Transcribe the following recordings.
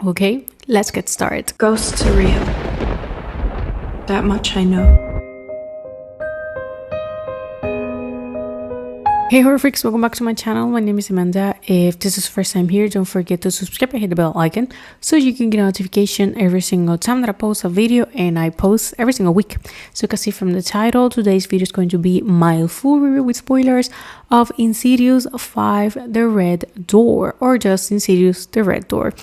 Okay, let's get started. Ghosts are real. That much I know. Hey horror freaks, welcome back to my channel. My name is Amanda. If this is the first time here, don't forget to subscribe and hit the bell icon so you can get a notification every single time that I post a video, and I post every single week. So you can see from the title, today's video is going to be my full review with spoilers of Insidious 5 The Red Door, or just Insidious The Red Door.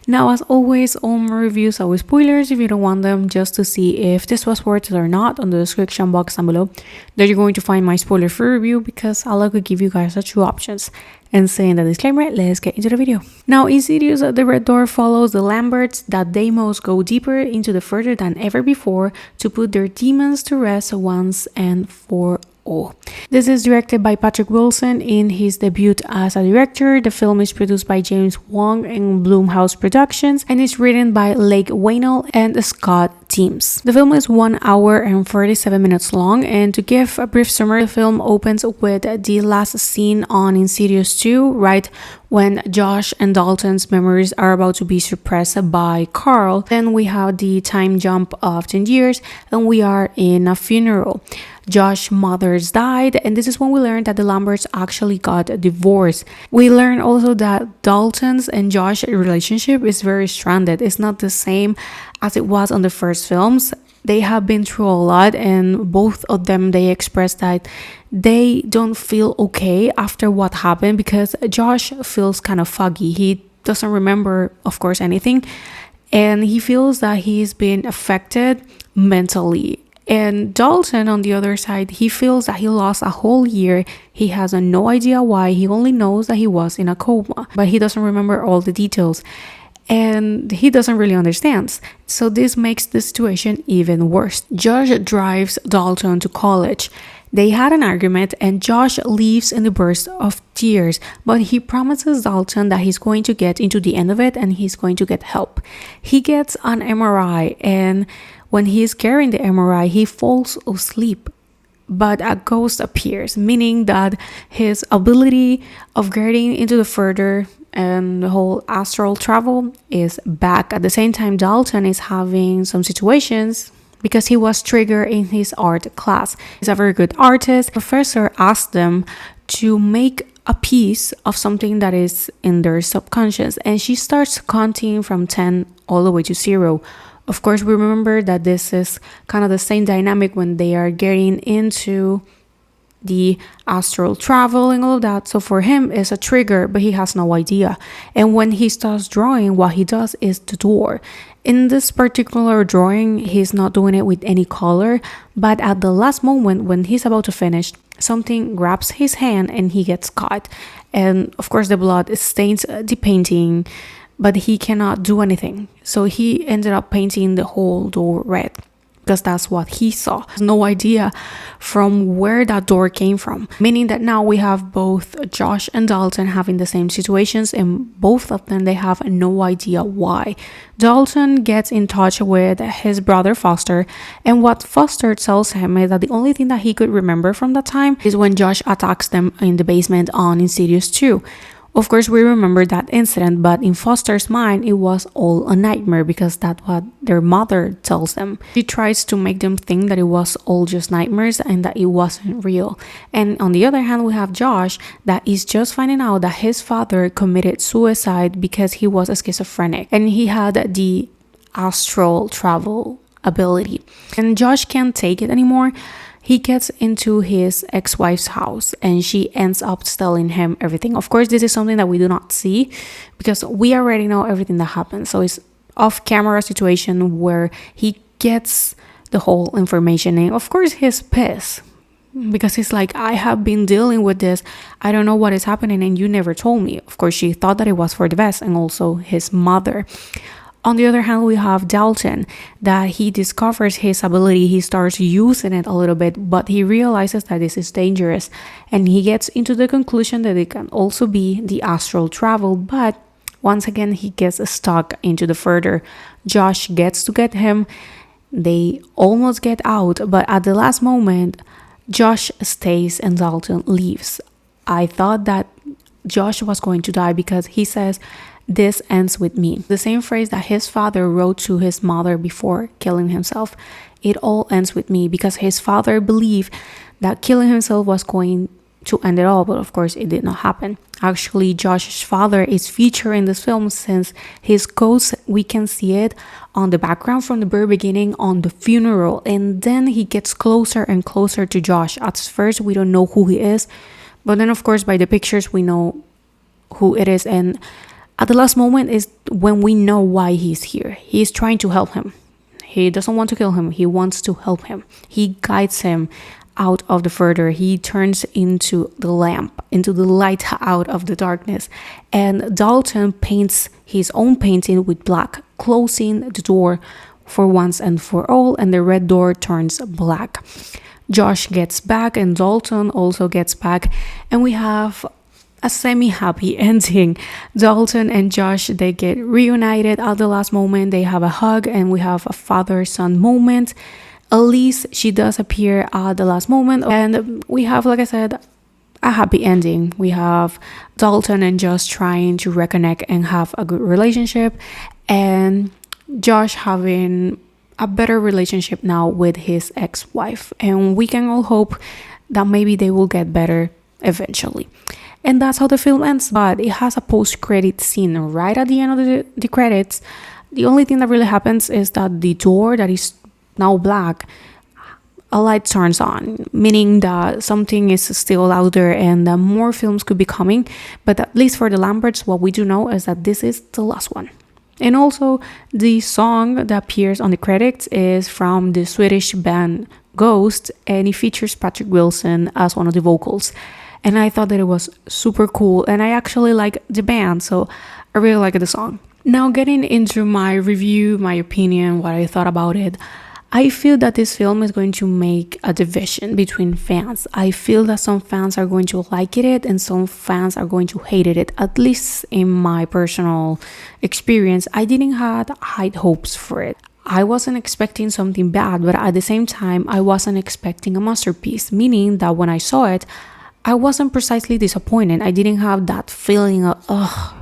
Now, as always, all my reviews are with spoilers. If you don't want them, just to see if this was worth it or not, on the description box down below, there you're going to find my spoiler-free review, because I like to give you guys the two options. And saying the disclaimer, let's get into the video. Now, Insidious The Red Door follows the Lamberts that they must go deeper into the further than ever before to put their demons to rest once and for all. This is directed by Patrick Wilson in his debut as a director. The film is produced by James Wong and Blumhouse Productions and is written by Lake Waynell and Scott Teams. The film is 1 hour and 47 minutes long, and to give a brief summary, the film opens with the last scene on Insidious 2, right when Josh and Dalton's memories are about to be suppressed by Carl. Then we have the time jump of 10 years and we are in a funeral. Josh's mother's died, and this is when we learned that the Lamberts actually got divorced. We learn also that Dalton's and Josh's relationship is very stranded. It's not the same as it was on the first films. They have been through a lot, and both of them, they expressed that they don't feel okay after what happened, because Josh feels kind of foggy. He doesn't remember, of course, anything, and he feels that he's been affected mentally. And Dalton, on the other side, he feels that he lost a whole year. He has no idea why. He only knows that he was in a coma, but he doesn't remember all the details. And he doesn't really understand. So this makes the situation even worse. Josh drives Dalton to college. They had an argument and Josh leaves in a burst of tears, but he promises Dalton that he's going to get into the end of it and he's going to get help. He gets an MRI, and when he's carrying the MRI, he falls asleep, but a ghost appears, meaning that his ability of getting into the further and the whole astral travel is back. At the same time, Dalton is having some situations because he was triggered in his art class. He's a very good artist. The professor asked them to make a piece of something that is in their subconscious, and she starts counting from 10 all the way to 0. Of course, we remember that this is kind of the same dynamic when they are getting into the astral travel and all of that. So for him, it's a trigger, but he has no idea. And when he starts drawing, what he does is the door. In this particular drawing, he's not doing it with any color, but at the last moment when he's about to finish, something grabs his hand and he gets caught. And of course, the blood stains the painting, but he cannot do anything. So he ended up painting the whole door red, because that's what he saw. No idea from where that door came from, meaning that now we have both Josh and Dalton having the same situations, and both of them, they have no idea why. Dalton gets in touch with his brother Foster, and what Foster tells him is that the only thing that he could remember from that time is when Josh attacks them in the basement on Insidious 2. Of course, we remember that incident, but in Foster's mind, it was all a nightmare, because that's what their mother tells them. She tries to make them think that it was all just nightmares and that it wasn't real. And on the other hand, we have Josh that is just finding out that his father committed suicide because he was a schizophrenic and he had the astral travel ability. And Josh can't take it anymore. He gets into his ex-wife's house and she ends up telling him everything. Of course, this is something that we do not see because we already know everything that happens. So it's off-camera situation where he gets the whole information. And of course, he's pissed because he's like, I have been dealing with this. I don't know what is happening and you never told me. Of course, she thought that it was for the best, and also his mother. On the other hand, we have Dalton, that he discovers his ability, he starts using it a little bit, but he realizes that this is dangerous, and he gets into the conclusion that it can also be the astral travel, but once again, he gets stuck into the further. Josh gets to get him, they almost get out, but at the last moment, Josh stays and Dalton leaves. I thought that Josh was going to die because he says, This ends with me. The same phrase that his father wrote to his mother before killing himself. It all ends with me, because his father believed that killing himself was going to end it all, but of course it did not happen. Actually, Josh's father is featured in this film, since his ghost, we can see it on the background from the very beginning on the funeral, and then he gets closer and closer to Josh. At first we don't know who he is, but then of course by the pictures we know who it is, and at the last moment is when we know why he's here. He's trying to help him. He doesn't want to kill him. He wants to help him. He guides him out of the further. He turns into the lamp, into the light out of the darkness. And Dalton paints his own painting with black, closing the door for once and for all, and the red door turns black. Josh gets back and Dalton also gets back, and we have a semi-happy ending. Dalton and Josh, they get reunited at the last moment. They have a hug, and we have a father-son moment. Elise, she does appear at the last moment, and we have, like I said, a happy ending. We have Dalton and Josh trying to reconnect and have a good relationship, and Josh having a better relationship now with his ex-wife, and we can all hope that maybe they will get better eventually. And that's how the film ends. But it has a post-credit scene right at the end of the credits. The only thing that really happens is that the door that is now black, a light turns on, meaning that something is still out there and that more films could be coming. But at least for the Lamberts, what we do know is that this is the last one. And also, the song that appears on the credits is from the Swedish band Ghost, and it features Patrick Wilson as one of the vocals. And I thought that it was super cool, and I actually like the band, so I really like the song. Now, getting into my review, my opinion, what I thought about it, I feel that this film is going to make a division between fans. I feel that some fans are going to like it and some fans are going to hate it. At least in my personal experience, I didn't have high hopes for it. I wasn't expecting something bad, but at the same time, I wasn't expecting a masterpiece, meaning that when I saw it, I wasn't precisely disappointed. I didn't have that feeling of,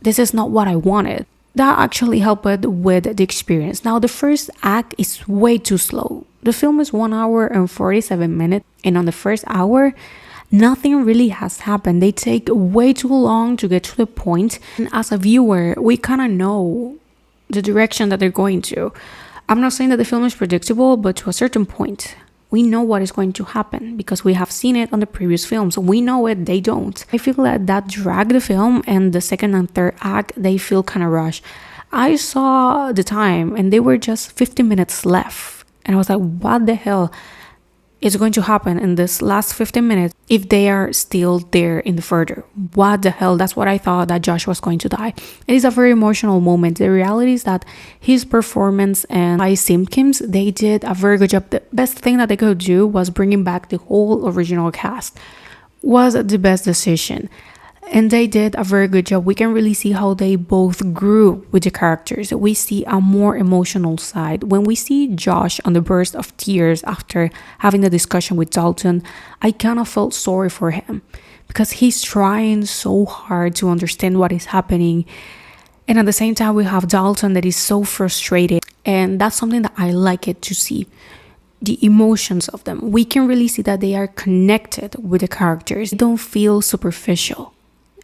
this is not what I wanted. That actually helped with the experience. Now, the first act is way too slow. The film is 1 hour and 47 minutes, and on the first hour, nothing really has happened. They take way too long to get to the point. And as a viewer, we kind of know the direction that they're going to. I'm not saying that the film is predictable, but to a certain point, we know what is going to happen because we have seen it on the previous films. We know it, they don't. I feel that dragged the film, and the second and third act, they feel kind of rushed. I saw the time and they were just 50 minutes left. And I was like, what the hell is going to happen in this last 15 minutes if they are still there in the further? What the hell? That's what I thought, that Josh was going to die. It is a very emotional moment. The reality is that his performance and by Simpkins, they did a very good job. The best thing that they could do was bringing back the whole original cast. Was the best decision. And they did a very good job. We can really see how they both grew with the characters. We see a more emotional side. When we see Josh on the burst of tears after having the discussion with Dalton, I kind of felt sorry for him because he's trying so hard to understand what is happening. And at the same time, we have Dalton that is so frustrated. And that's something that I like it to see. The emotions of them. We can really see that they are connected with the characters. They don't feel superficial.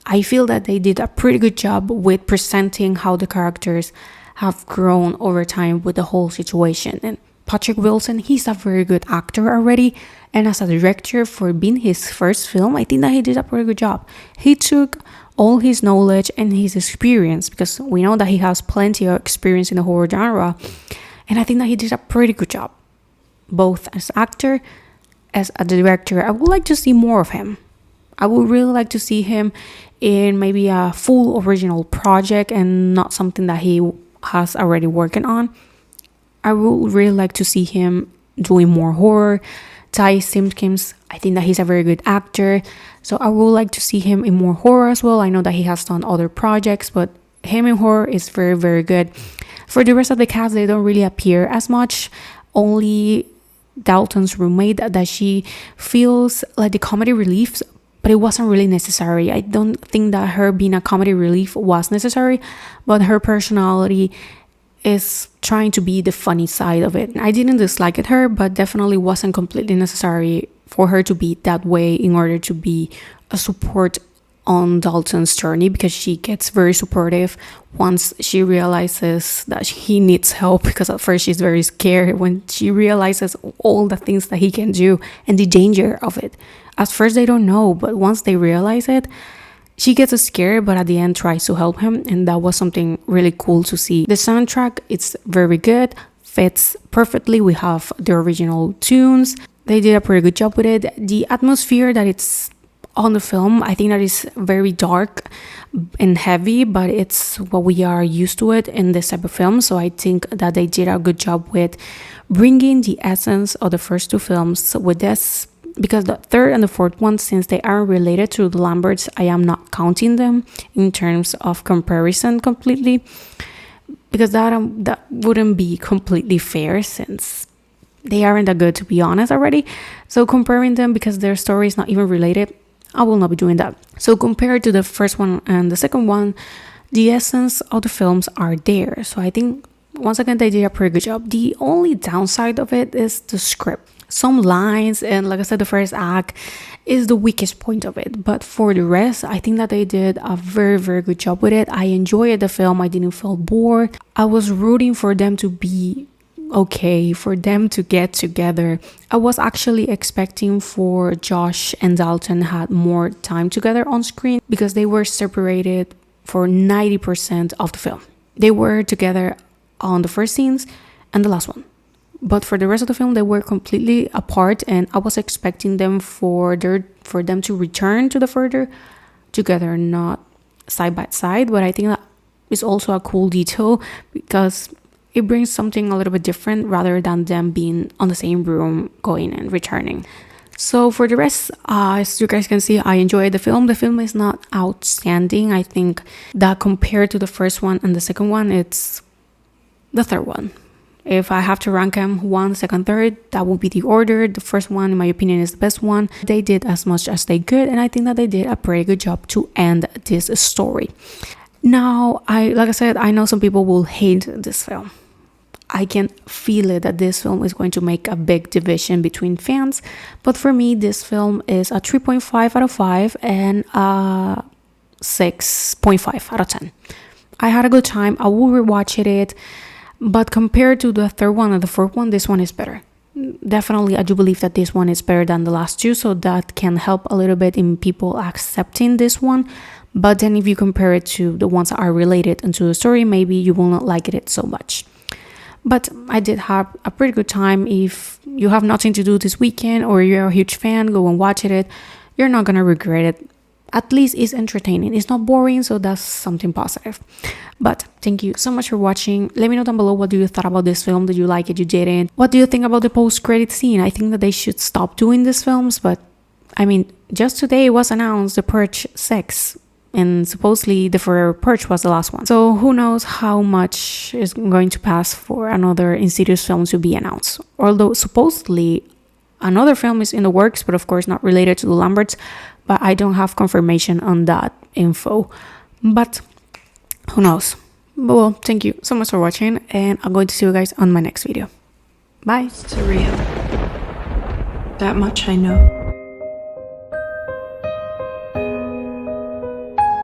I feel that they did a pretty good job with presenting how the characters have grown over time with the whole situation. And Patrick Wilson, he's a very good actor already. And as a director, for being his first film, I think that he did a pretty good job. He took all his knowledge and his experience, because we know that he has plenty of experience in the horror genre. And I think that he did a pretty good job, both as actor, as a director. I would like to see more of him. I would really like to see him in maybe a full original project and not something that he has already working on. I would really like to see him doing more horror. Ty Simpkins, I think that he's a very good actor, so I would like to see him in more horror as well. I know that he has done other projects, but him in horror is very, very good. For the rest of the cast, they don't really appear as much. Only Dalton's roommate, that she feels like the comedy relief but it wasn't really necessary. I don't think that her being a comedy relief was necessary, but her personality is trying to be the funny side of it. I didn't dislike it her, but definitely wasn't completely necessary for her to be that way in order to be a support on Dalton's journey, because she gets very supportive once she realizes that he needs help, because at first she's very scared when she realizes all the things that he can do and the danger of it. At first they don't know, but once they realize it, she gets scared, but at the end tries to help him, and that was something really cool to see. The soundtrack, it's very good, fits perfectly. We have the original tunes. They did a pretty good job with it. The atmosphere that it's on the film, I think that is very dark and heavy, but it's what we are used to it in this type of film. So I think that they did a good job with bringing the essence of the first two films with this, because the third and the fourth one, since they aren't related to the Lamberts, I am not counting them in terms of comparison completely, because that wouldn't be completely fair, since they aren't that good, to be honest, already. So comparing them, because their story is not even related, I will not be doing that. So compared to the first one and the second one, the essence of the films are there. So I think, once again, they did a pretty good job. The only downside of it is the script. Some lines, and like I said, the first act is the weakest point of it. But for the rest, I think that they did a very, very good job with it. I enjoyed the film. I didn't feel bored. I was rooting for them to be okay, for them to get together. I was actually expecting for Josh and Dalton had more time together on screen, because they were separated for 90% of the film. They were together on the first scenes and the last one, but for the rest of the film they were completely apart, and I was expecting them for them to return to the further together, not side by side. But I think that is also a cool detail, because it brings something a little bit different rather than them being on the same room going and returning. So for the rest, as you guys can see, I enjoyed the film. The film is not outstanding. I think that compared to the first one and the second one, it's the third one. If I have to rank them 1, 2nd, 3rd, that would be the order. The first one, in my opinion, is the best one. They did as much as they could, and I think that they did a pretty good job to end this story. Now, like I said, I know some people will hate this film. I can feel it that this film is going to make a big division between fans, but for me, this film is a 3.5 out of 5 and a 6.5 out of 10. I had a good time. I will rewatch it, but compared to the third one and the fourth one, this one is better. Definitely, I do believe that this one is better than the last two, so that can help a little bit in people accepting this one. But then if you compare it to the ones that are related into the story, maybe you will not like it so much. But I did have a pretty good time. If you have nothing to do this weekend or you're a huge fan, go and watch it. You're not gonna regret it. At least it's entertaining. It's not boring, so that's something positive. But thank you so much for watching. Let me know down below, what do you thought about this film? Did you like it? You didn't? What do you think about the post-credit scene? I think that they should stop doing these films, but I mean, just today it was announced The Purge 6. And supposedly the Forever Purge was the last one. So who knows how much is going to pass for another Insidious film to be announced. Although supposedly another film is in the works, but of course not related to the Lamberts. But I don't have confirmation on that info. But who knows. But well, thank you so much for watching, and I'm going to see you guys on my next video. Bye. It's real. That much I know.